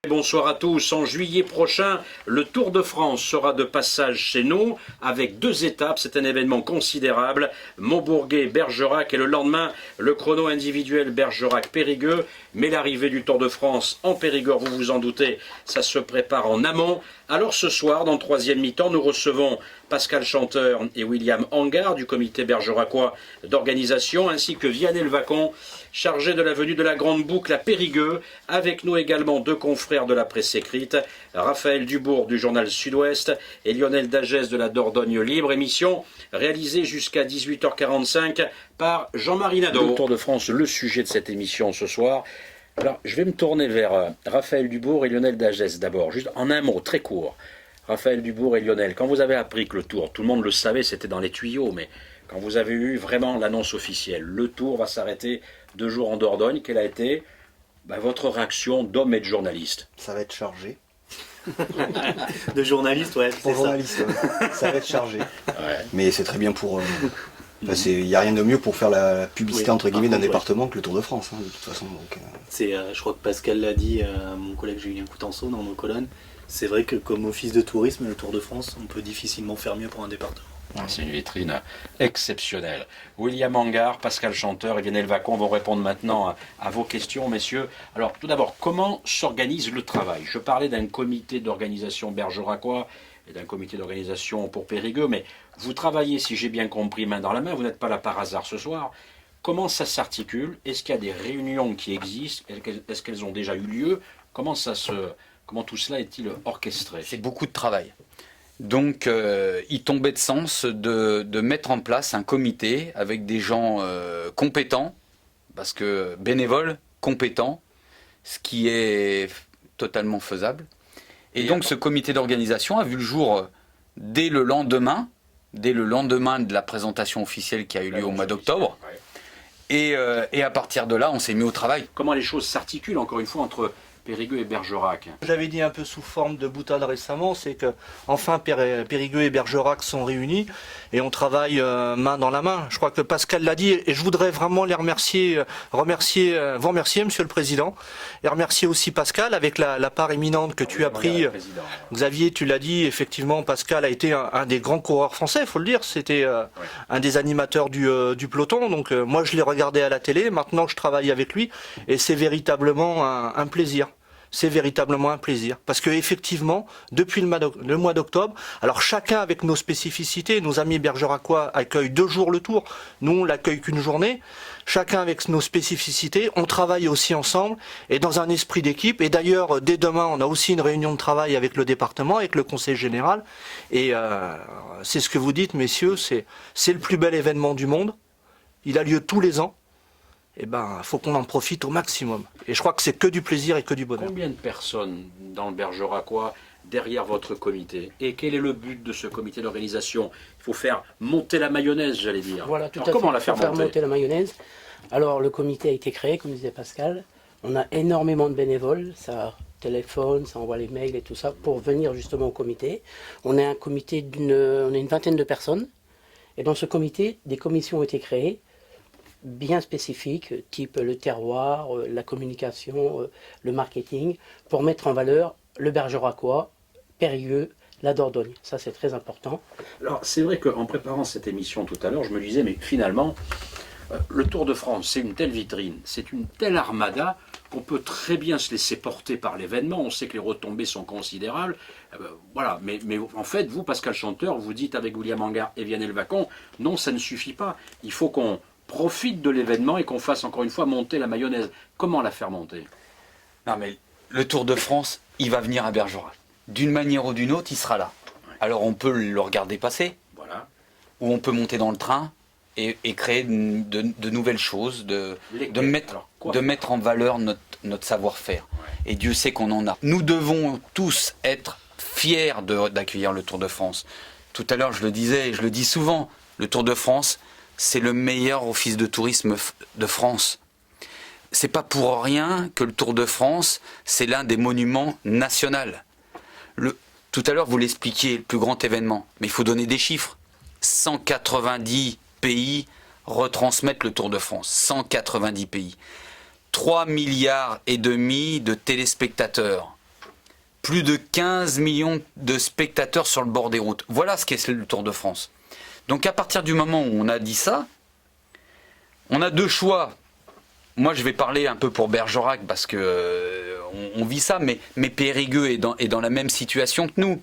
Bonsoir à tous. En juillet prochain, le Tour de France sera de passage chez nous avec 2 étapes. C'est un événement considérable. Montbourguet-Bergerac et le lendemain, le chrono individuel Bergerac-Périgueux. Mais l'arrivée du Tour de France en Périgord, vous vous en doutez, ça se prépare en amont. Alors ce soir, dans le 3e mi-temps, nous recevons Pascal Chanteur et William Hangard du comité bergeracois d'organisation, ainsi que Vianney Vacon, chargé de la venue de la Grande Boucle à Périgueux. Avec nous également 2 confrères de la presse écrite, Raphaël Dubourg du journal Sud-Ouest et Lionel Dagès de la Dordogne Libre. Émission réalisée jusqu'à 18h45 par Jean-Marie Nadeau. Le Tour de France, le sujet de cette émission ce soir. Alors, je vais me tourner vers Raphaël Dubourg et Lionel Dagès d'abord, juste en un mot très court. Raphaël Dubourg et Lionel, quand vous avez appris que le Tour, tout le monde le savait, c'était dans les tuyaux, mais quand vous avez eu vraiment l'annonce officielle, le Tour va s'arrêter 2 jours en Dordogne, quelle a été votre réaction d'homme et de journaliste? Ça va être chargé. De journaliste, ouais. Pour journaliste, ça va être chargé. Ouais. Mais c'est très bien pour... Il n'y a rien de mieux pour faire la publicité entre guillemets d'un département que le Tour de France, de toute façon. Donc, je crois que Pascal l'a dit, mon collègue Julien Coutenceau dans nos colonnes. C'est vrai que comme office de tourisme, le Tour de France, on peut difficilement faire mieux pour un département. C'est une vitrine exceptionnelle. William Hangard, Pascal Chanteur et Vianney Vacon vont répondre maintenant à vos questions, messieurs. Alors, tout d'abord, comment s'organise le travail? Je parlais d'un comité d'organisation bergeracois et d'un comité d'organisation pour Périgueux, mais vous travaillez, si j'ai bien compris, main dans la main, vous n'êtes pas là par hasard ce soir. Comment ça s'articule? Est-ce qu'il y a des réunions qui existent? Est-ce qu'elles ont déjà eu lieu? Comment tout cela est-il orchestré? C'est beaucoup de travail. Donc, il tombait de sens de mettre en place un comité avec des gens compétents, parce que bénévoles, compétents, ce qui est totalement faisable. Et donc, ce comité d'organisation a vu le jour dès le lendemain de la présentation officielle qui a eu lieu au mois d'octobre. Et à partir de là, on s'est mis au travail. Comment les choses s'articulent, encore une fois, entre Périgueux et Bergerac? J'avais dit un peu sous forme de boutade récemment, c'est que enfin Périgueux et Bergerac sont réunis et on travaille main dans la main. Je crois que Pascal l'a dit et je voudrais vraiment vous remercier Monsieur le Président et remercier aussi Pascal avec la part éminente que tu as pris. Xavier, tu l'as dit, effectivement Pascal a été un des grands coureurs français, il faut le dire. C'était un des animateurs du peloton, donc moi je l'ai regardé à la télé, maintenant je travaille avec lui et c'est véritablement un plaisir. C'est véritablement un plaisir. Parce que effectivement, depuis le mois d'octobre, alors chacun avec nos spécificités, nos amis bergeracois accueillent 2 jours le Tour, nous on l'accueille qu'une journée, chacun avec nos spécificités, on travaille aussi ensemble et dans un esprit d'équipe. Et d'ailleurs, dès demain, on a aussi une réunion de travail avec le département, avec le conseil général. Et c'est ce que vous dites, messieurs, c'est le plus bel événement du monde. Il a lieu tous les ans. Eh ben, faut qu'on en profite au maximum. Et je crois que c'est que du plaisir et que du bonheur. Combien de personnes dans le Bergeracois derrière votre comité? Et quel est le but de ce comité d'organisation? Il faut faire monter la mayonnaise, j'allais dire. Voilà, tout Alors, à comment fait. la faire monter la mayonnaise? Alors, le comité a été créé, comme disait Pascal. On a énormément de bénévoles. Ça téléphone, ça envoie les mails et tout ça pour venir justement au comité. On est un comité on est une vingtaine de personnes. Et dans ce comité, des commissions ont été créées bien spécifiques, type le terroir, la communication, le marketing, pour mettre en valeur le Bergeracois, Périgueux, la Dordogne. Ça, c'est très important. Alors, c'est vrai qu'en préparant cette émission tout à l'heure, je me disais, mais finalement, le Tour de France, c'est une telle vitrine, c'est une telle armada qu'on peut très bien se laisser porter par l'événement. On sait que les retombées sont considérables. Voilà, mais en fait, vous, Pascal Chanteur, vous dites avec William Hangard et Vianney Vacon, non, ça ne suffit pas. Il faut qu'on profite de l'événement et qu'on fasse encore une fois monter la mayonnaise. Comment la faire monter? Non mais le Tour de France, il va venir à Bergerac. D'une manière ou d'une autre, il sera là. Alors on peut le regarder passer, voilà, ou on peut monter dans le train et créer de nouvelles choses, de mettre en valeur notre savoir-faire. Ouais. Et Dieu sait qu'on en a. Nous devons tous être fiers d'accueillir le Tour de France. Tout à l'heure, je le disais et je le dis souvent, le Tour de France, c'est le meilleur office de tourisme de France. C'est pas pour rien que le Tour de France, c'est l'un des monuments nationaux. Tout à l'heure, vous l'expliquiez, le plus grand événement, mais il faut donner des chiffres. 190 pays retransmettent le Tour de France. 190 pays. 3,5 milliards de téléspectateurs. plus de 15 millions de spectateurs sur le bord des routes. Voilà ce qu'est le Tour de France. Donc à partir du moment où on a dit ça, on a deux choix. Moi je vais parler un peu pour Bergerac parce que on vit ça, mais Périgueux est dans la même situation que nous.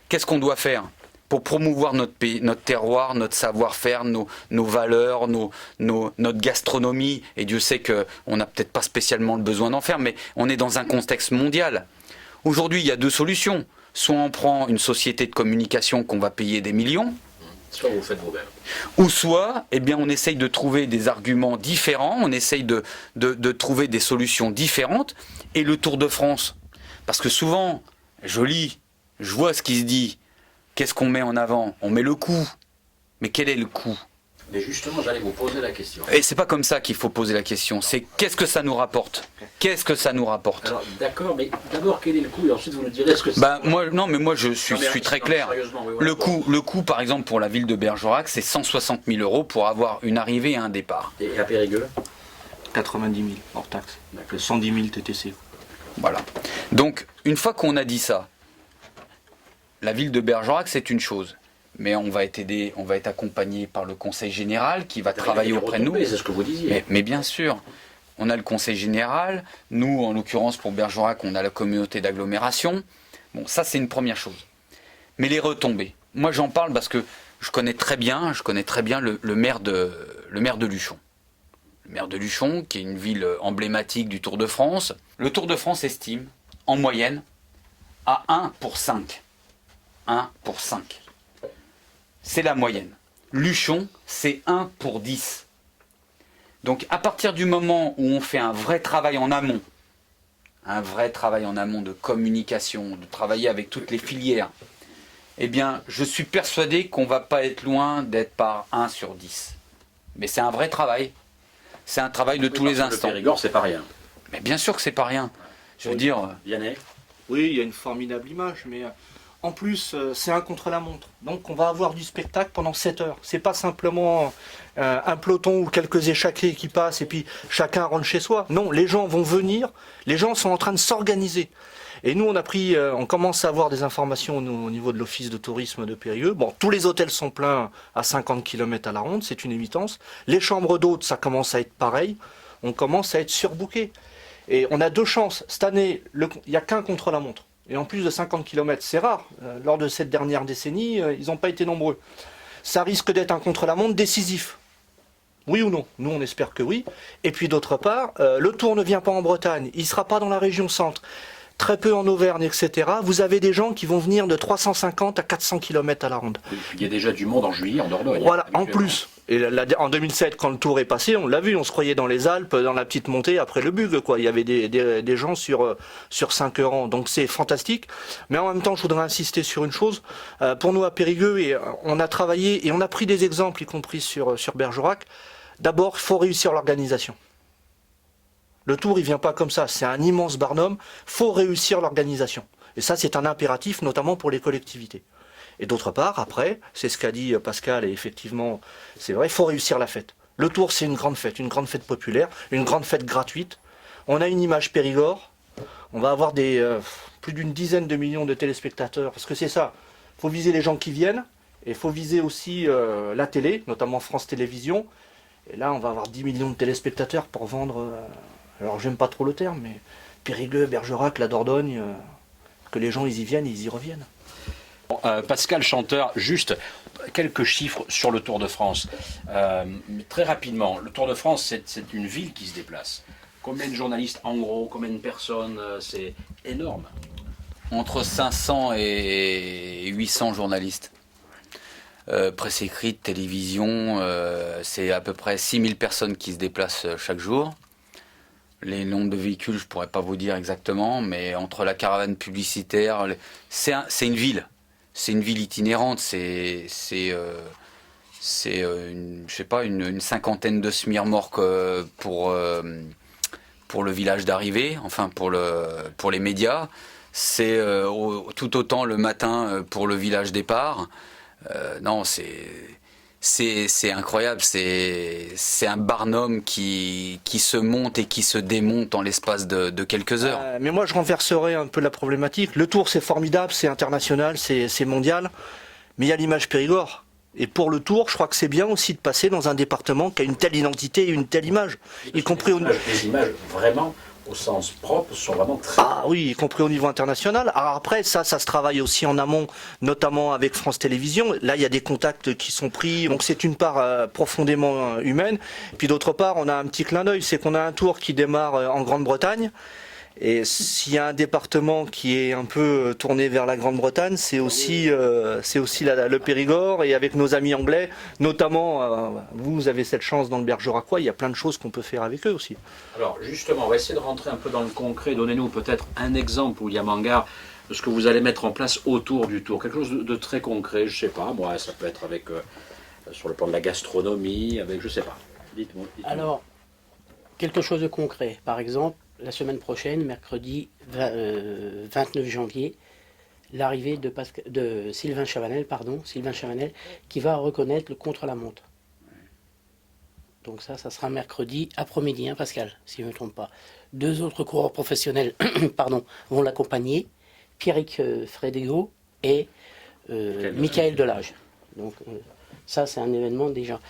Qu'est-ce qu'on doit faire pour promouvoir notre pays, notre terroir, notre savoir-faire, nos valeurs, notre gastronomie? Et Dieu sait qu'on n'a peut-être pas spécialement le besoin d'en faire, mais on est dans un contexte mondial. Aujourd'hui, il y a deux solutions. Soit on prend une société de communication qu'on va payer des millions, soit vous faites vous-même. Ou soit, eh bien, on essaye de trouver des arguments différents, on essaye de trouver des solutions différentes. Et le Tour de France, parce que souvent, je lis, je vois ce qui se dit. Qu'est-ce qu'on met en avant? On met le coût. Mais quel est le coût? Mais justement, j'allais vous poser la question. Et c'est pas comme ça qu'il faut poser la question. C'est qu'est-ce que ça nous rapporte? Qu'est-ce que ça nous rapporte? Alors, d'accord, mais d'abord, quel est le coût? Et ensuite, vous nous direz ce que c'est. Moi, je suis très clair. Oui, voilà, le coût, par exemple, pour la ville de Bergerac, c'est 160 000 € pour avoir une arrivée et un départ. Et à Périgueux? 90 000 hors taxe. 110 000 TTC. Voilà. Donc, une fois qu'on a dit ça, la ville de Bergerac, c'est une chose. Mais on va être aidé, on va être accompagné par le conseil général qui va travailler auprès de nous. C'est ce que vous disiez. Mais bien sûr, on a le conseil général. Nous, en l'occurrence, pour Bergerac, on a la communauté d'agglomération. Bon, ça, c'est une première chose. Mais les retombées. Moi, j'en parle parce que je connais très bien le maire de Luchon. Le maire de Luchon, qui est une ville emblématique du Tour de France. Le Tour de France estime, en moyenne, à 1 pour 5. 1 pour 5. C'est la moyenne. Luchon, c'est 1 pour 10. Donc à partir du moment où on fait un vrai travail en amont de communication, de travailler avec toutes les filières, eh bien je suis persuadé qu'on ne va pas être loin d'être par 1 sur 10. Mais c'est un vrai travail. C'est un travail de tous les instants. Le Périgord, c'est pas rien. Mais bien sûr que c'est pas rien. Je veux dire... Yannick? Oui, il y a une formidable image, mais en plus, c'est un contre-la-montre. Donc on va avoir du spectacle pendant 7 heures. C'est pas simplement un peloton ou quelques échaqués qui passent et puis chacun rentre chez soi. Non, les gens vont venir, les gens sont en train de s'organiser. Et nous, on commence à avoir des informations au niveau de l'office de tourisme de Périgueux. Bon, tous les hôtels sont pleins à 50 km à la ronde, c'est une évidence. Les chambres d'hôtes, ça commence à être pareil. On commence à être surbookés. Et on a deux chances. Cette année, il n'y a qu'un contre-la-montre. Et en plus de 50 km, c'est rare. Lors de cette dernière décennie, ils n'ont pas été nombreux. Ça risque d'être un contre-la-montre décisif. Oui ou non? Nous, on espère que oui. Et puis d'autre part, le Tour ne vient pas en Bretagne. Il ne sera pas dans la région centre. Très peu en Auvergne, etc. Vous avez des gens qui vont venir de 350 à 400 km à la ronde. Il y a déjà du monde en juillet en Dordogne. Voilà, en plus. Et en 2007, quand le Tour est passé, on l'a vu, on se croyait dans les Alpes, dans la petite montée après le Bug, quoi. Il y avait des gens sur 5 rangs, donc c'est fantastique. Mais en même temps, je voudrais insister sur une chose. Pour nous à Périgueux, on a travaillé et on a pris des exemples, y compris sur Bergerac. D'abord, il faut réussir l'organisation. Le Tour, il vient pas comme ça, c'est un immense barnum, faut réussir l'organisation. Et ça, c'est un impératif, notamment pour les collectivités. Et d'autre part, après, c'est ce qu'a dit Pascal, et effectivement, c'est vrai, il faut réussir la fête. Le Tour, c'est une grande fête populaire, une grande fête gratuite. On a une image Périgord, on va avoir plus d'une dizaine de millions de téléspectateurs, parce que c'est ça, il faut viser les gens qui viennent, et il faut viser aussi la télé, notamment France Télévisions. Et là, on va avoir 10 millions de téléspectateurs pour vendre... alors j'aime pas trop le terme, mais Périgueux, Bergerac, la Dordogne, que les gens ils y viennent, ils y reviennent. Pascal Chanteur, juste quelques chiffres sur le Tour de France. Très rapidement, le Tour de France, c'est une ville qui se déplace. Combien de journalistes en gros, combien de personnes? C'est énorme. Entre 500 et 800 journalistes. Presse écrite, télévision, c'est à peu près 6000 personnes qui se déplacent chaque jour. Les nombres de véhicules, je ne pourrais pas vous dire exactement, mais entre la caravane publicitaire, c'est une ville. C'est une ville itinérante, c'est une cinquantaine de semi-remorques pour le village d'arrivée, enfin pour les médias. C'est tout autant le matin pour le village départ. Non, C'est incroyable, c'est un Barnum qui se monte et qui se démonte en l'espace de quelques heures. Mais moi je renverserais un peu la problématique. Le Tour c'est formidable, c'est international, c'est mondial, mais il y a l'image Périgord. Et pour le Tour, je crois que c'est bien aussi de passer dans un département qui a une telle identité et une telle image, y compris au... Les images vraiment au sens propre sont vraiment très... Ah oui, y compris au niveau international. Alors après, ça se travaille aussi en amont, notamment avec France Télévisions. Là, il y a des contacts qui sont pris, donc c'est une part profondément humaine. Puis d'autre part, on a un petit clin d'œil, c'est qu'on a un tour qui démarre en Grande-Bretagne. Et s'il y a un département qui est un peu tourné vers la Grande-Bretagne, c'est aussi le Périgord. Et avec nos amis anglais, notamment, vous avez cette chance dans le Bergeracois, il y a plein de choses qu'on peut faire avec eux aussi. Alors justement, on va essayer de rentrer un peu dans le concret. Donnez-nous peut-être un exemple, William Hangar, de ce que vous allez mettre en place autour du Tour. Quelque chose de très concret, je sais pas, moi, ça peut être avec sur le plan de la gastronomie, avec, je sais pas. Dites-moi. Alors, quelque chose de concret. Par exemple, la semaine prochaine, mercredi 29 janvier, l'arrivée de Sylvain Chavanel, qui va reconnaître le contre-la-montre. Donc ça sera mercredi après-midi, Pascal, si je ne me trompe pas. 2 autres coureurs professionnels vont l'accompagner, Pierrick Frédégo et Michael Delage. Donc ça, c'est un événement déjà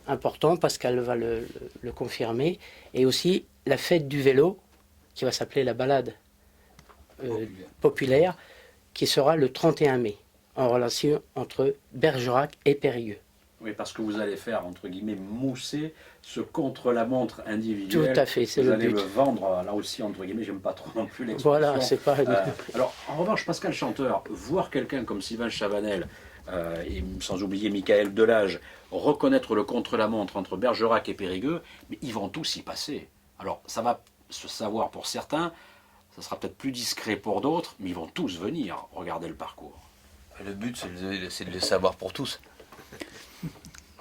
important, Pascal va le confirmer. Et aussi la fête du vélo, qui va s'appeler la balade populaire, qui sera le 31 mai, en relation entre Bergerac et Périgueux. Oui, parce que vous allez faire, entre guillemets, mousser ce contre-la-montre individuel. Tout à fait, c'est vous le allez but. le vendre, là aussi, entre guillemets, j'aime pas trop non plus l'expression. Voilà, c'est pas... Alors, en revanche, Pascal Chanteur, voir quelqu'un comme Sylvain Chavanel, et sans oublier Michael Delage, reconnaître le contre-la-montre entre Bergerac et Périgueux, mais ils vont tous y passer. Alors, ça va se savoir pour certains, ça sera peut-être plus discret pour d'autres, mais ils vont tous venir regarder le parcours. Le but, c'est de le savoir pour tous.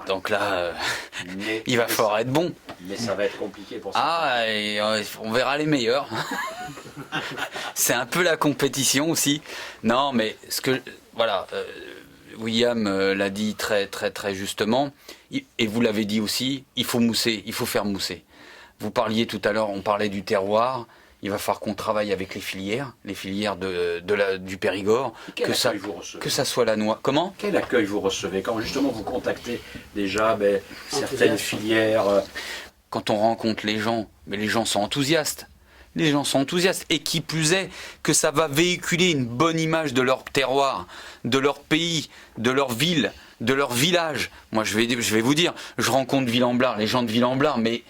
Donc là, il va falloir être bon. Mais ça va être compliqué pour certains. Ah, et on verra les meilleurs. C'est un peu la compétition aussi. Non, mais voilà, William l'a dit très très très justement, et vous l'avez dit aussi, il faut mousser, il faut faire mousser. Vous parliez tout à l'heure, on parlait du terroir. Il va falloir qu'on travaille avec les filières du Périgord, que ça soit la noix. Comment ? Quel accueil vous recevez quand justement vous contactez déjà certaines filières Quand on rencontre les gens, mais les gens sont enthousiastes. Les gens sont enthousiastes. Et qui plus est, que ça va véhiculer une bonne image de leur terroir, de leur pays, de leur ville, de leur village. Moi, je vais vous dire, je rencontre Villain-Blard, les gens de Villain-Blard, mais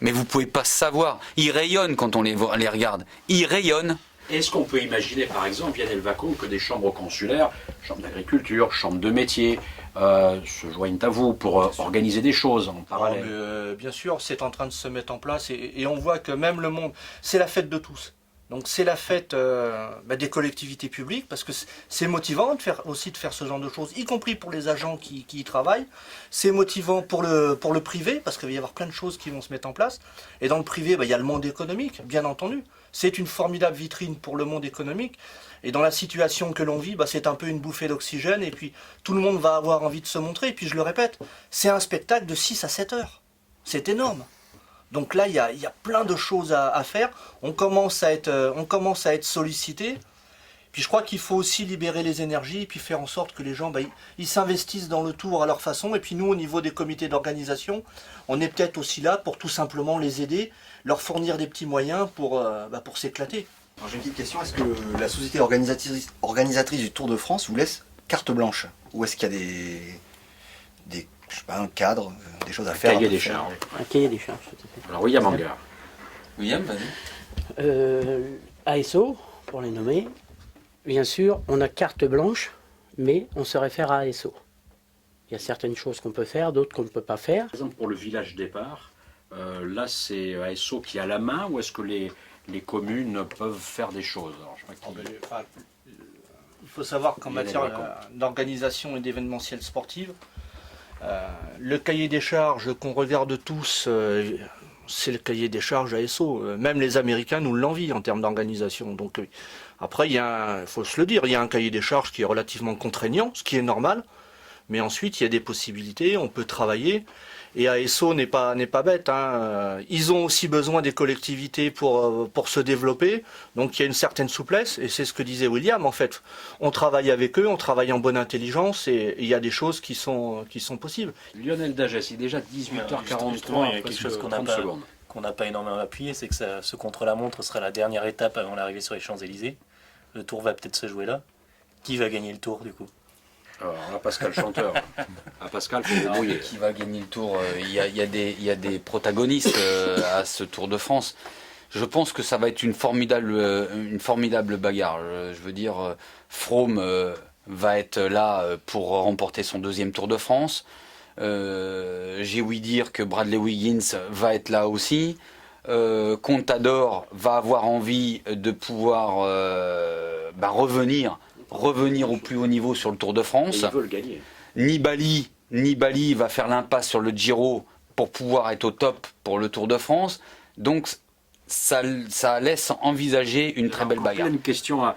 vous pouvez pas savoir. Ils rayonnent quand on les regarde. Ils rayonnent. Est-ce qu'on peut imaginer, par exemple, Yann Elvaco, que des chambres consulaires, chambres d'agriculture, chambres de métier, se joignent à vous pour organiser des choses en parallèle? Bien sûr, c'est en train de se mettre en place et on voit que même le monde, c'est la fête de tous. Donc c'est la fête des collectivités publiques, parce que c'est motivant de faire ce genre de choses, y compris pour les agents qui y travaillent. C'est motivant pour le privé, parce qu'il va y avoir plein de choses qui vont se mettre en place. Et dans le privé, il y a le monde économique, bien entendu. C'est une formidable vitrine pour le monde économique. Et dans la situation que l'on vit, c'est un peu une bouffée d'oxygène. Et puis tout le monde va avoir envie de se montrer. Et puis je le répète, c'est un spectacle de 6 à 7 heures. C'est énorme. Donc là, il y a plein de choses à faire. On commence à être sollicité. Puis je crois qu'il faut aussi libérer les énergies et puis faire en sorte que les gens ils s'investissent dans le Tour à leur façon. Et puis nous, au niveau des comités d'organisation, on est peut-être aussi là pour tout simplement les aider, leur fournir des petits moyens pour s'éclater. J'ai une petite question, est-ce que la société organisatrice du Tour de France vous laisse carte blanche? Ou est-ce qu'il y a des je sais pas, un cadre, des choses à faire? Cahier des charges. Un cahier des charges, tout à fait. Alors William Hangar. William, vas-y. ASO, pour les nommer. Bien sûr, on a carte blanche, mais on se réfère à ASO. Il y a certaines choses qu'on peut faire, d'autres qu'on ne peut pas faire. Par exemple, pour le village départ, là c'est ASO qui a la main, ou est-ce que les communes peuvent faire des choses? Alors, je sais pas Il faut savoir qu'en matière d'organisation et d'événementiel sportif, le cahier des charges qu'on regarde tous, c'est le cahier des charges ASO. Même les Américains nous l'envient en termes d'organisation. Donc après, il faut se le dire, il y a un cahier des charges qui est relativement contraignant, ce qui est normal. Mais ensuite, il y a des possibilités, on peut travailler. Et ASO n'est pas bête, hein. Ils ont aussi besoin des collectivités pour se développer. Donc il y a une certaine souplesse, et c'est ce que disait William en fait. On travaille avec eux, on travaille en bonne intelligence, et il y a des choses qui sont possibles. Lionel Dagès, il est déjà 18h43, Justement, il y a quelque presque chose 30 secondes. qu'on n'a pas énormément appuyé, c'est que ce contre-la-montre sera la dernière étape avant l'arrivée sur les Champs-Élysées. Le tour va peut-être se jouer là. Qui va gagner le tour du coup? Alors là, Pascal Chanteur. À Pascal, il faut débrouiller. Qui va gagner le tour? Il y a des protagonistes à ce Tour de France. Je pense que ça va être une formidable bagarre. Je veux dire, Froome va être là pour remporter son 2e Tour de France. J'ai ouï dire que Bradley Wiggins va être là aussi. Contador va avoir envie de pouvoir revenir au plus haut niveau sur le Tour de France. Et il veut le gagner. Nibali va faire l'impasse sur le Giro pour pouvoir être au top pour le Tour de France. Donc ça laisse envisager une très belle bagarre. Plein de questions à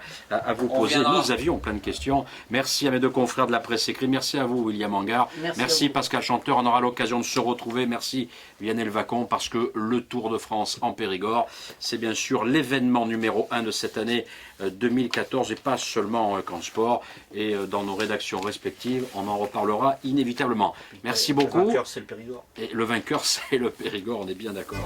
vous poser. Nous avions plein de questions. Merci à mes deux confrères de la presse écrite. Merci à vous, William Hangard. Merci Pascal Chanteur. On aura l'occasion de se retrouver. Merci Lionel Vacon, parce que le Tour de France en Périgord, c'est bien sûr l'événement numéro 1 de cette année 2014, et pas seulement qu'en sport. Et dans nos rédactions respectives, on en reparlera inévitablement. Merci beaucoup. Le vainqueur, c'est le Périgord. Et le vainqueur, c'est le Périgord, on est bien d'accord.